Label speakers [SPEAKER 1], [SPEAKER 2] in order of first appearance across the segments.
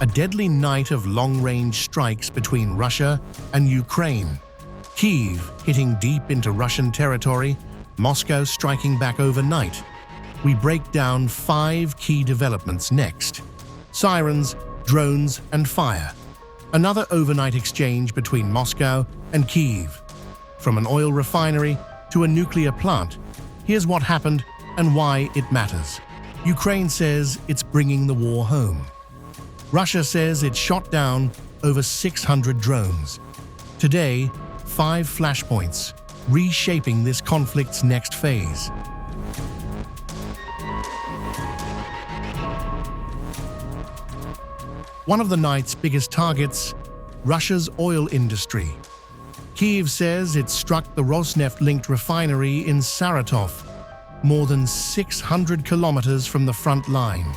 [SPEAKER 1] a deadly night of long-range strikes between Russia and Ukraine. Kyiv hitting deep into Russian territory, Moscow striking back overnight. We break down 5 key developments next. Sirens, drones, and fire. Another overnight exchange between Moscow and Kyiv. From an oil refinery to a nuclear plant, here's what happened and why it matters. Ukraine says it's bringing the war home. Russia says it shot down over 600 drones. Today, 5 flashpoints, reshaping this conflict's next phase. One of the night's biggest targets, Russia's oil industry. Kyiv says it struck the Rosneft-linked refinery in Saratov, more than 600 kilometers from the front line.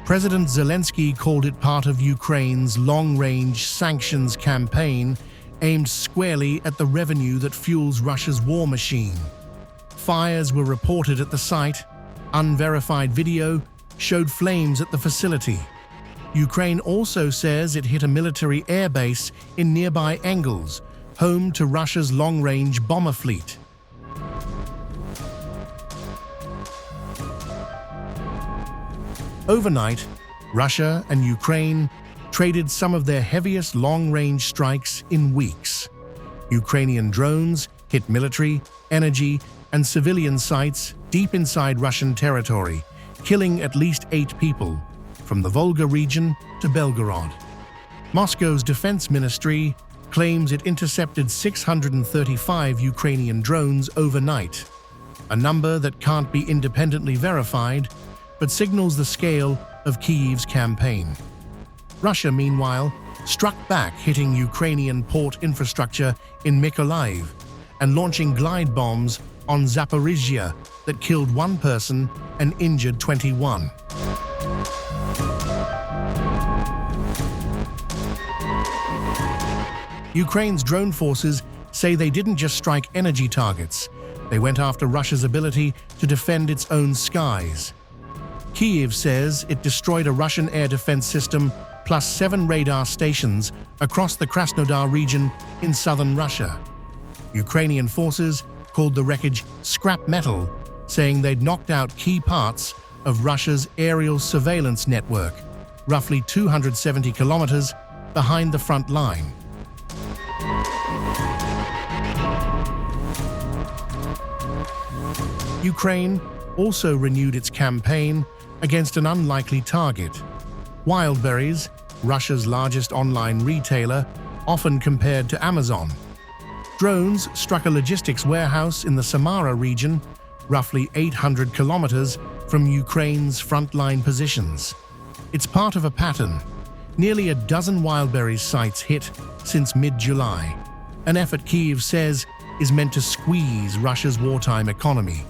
[SPEAKER 1] President Zelenskyy called it part of Ukraine's long-range sanctions campaign aimed squarely at the revenue that fuels Russia's war machine. Fires were reported at the site. Unverified video showed flames at the facility. Ukraine also says it hit a military airbase in nearby Engels, home to Russia's long-range bomber fleet. Overnight, Russia and Ukraine traded some of their heaviest long-range strikes in weeks. Ukrainian drones hit military, energy, and civilian sites deep inside Russian territory, killing at least 8 people, from the Volga region to Belgorod. Moscow's defense ministry claims it intercepted 635 Ukrainian drones overnight, a number that can't be independently verified, but signals the scale of Kyiv's campaign. Russia, meanwhile, struck back, hitting Ukrainian port infrastructure in Mykolaiv and launching glide bombs on Zaporizhzhia that killed 1 person and injured 21. Ukraine's drone forces say they didn't just strike energy targets, they went after Russia's ability to defend its own skies. Kyiv says it destroyed a Russian air defense system plus 7 radar stations across the Krasnodar region in southern Russia. Ukrainian forces called the wreckage scrap metal, saying they'd knocked out key parts of Russia's aerial surveillance network, roughly 270 kilometers behind the front line. Ukraine also renewed its campaign against an unlikely target. Wildberries, Russia's largest online retailer, often compared to Amazon. Drones struck a logistics warehouse in the Samara region, roughly 800 kilometers from Ukraine's frontline positions. It's part of a pattern. Nearly a dozen Wildberries sites hit since mid-July, an effort Kyiv says is meant to squeeze Russia's wartime economy.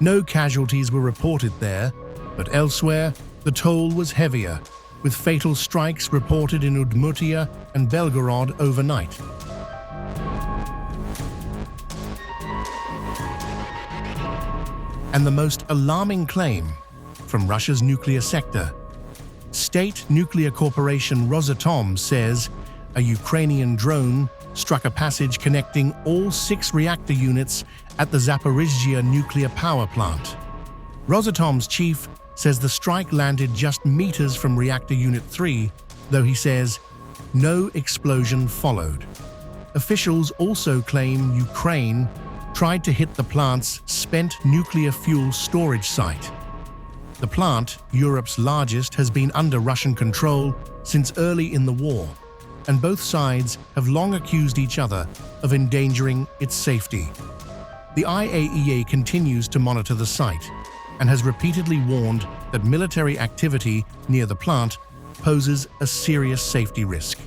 [SPEAKER 1] No casualties were reported there, but elsewhere, the toll was heavier, with fatal strikes reported in Udmurtia and Belgorod overnight. And the most alarming claim from Russia's nuclear sector. State nuclear corporation Rosatom says a Ukrainian drone struck a passage connecting all 6 reactor units at the Zaporizhzhia nuclear power plant. Rosatom's chief says the strike landed just meters from reactor unit 3, though he says no explosion followed. Officials also claim Ukraine tried to hit the plant's spent nuclear fuel storage site. The plant, Europe's largest, has been under Russian control since early in the war, and both sides have long accused each other of endangering its safety. The IAEA continues to monitor the site and has repeatedly warned that military activity near the plant poses a serious safety risk.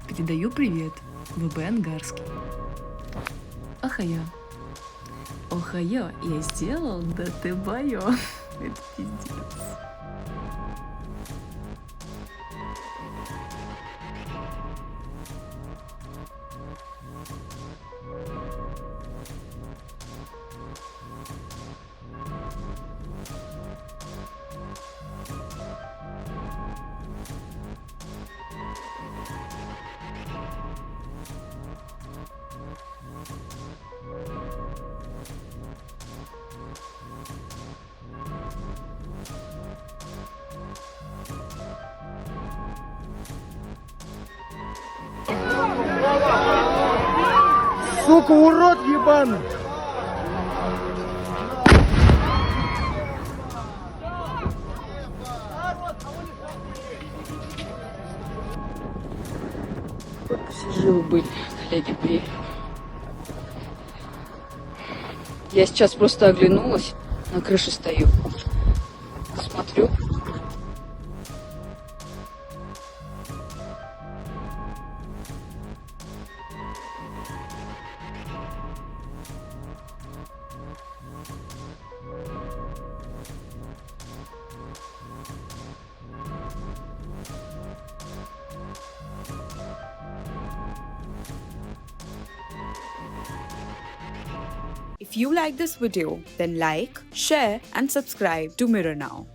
[SPEAKER 2] Передаю привет, ВБ Ангарский. Охайо. Охайо, я сделал, да ты бою. Это пиздец.
[SPEAKER 3] Сука, урод ебаный!
[SPEAKER 2] Живы были, коллеги, блин. Я сейчас просто оглянулась, на крыше стою, смотрю.
[SPEAKER 4] If you like this video, then like, share and subscribe to Mirror Now.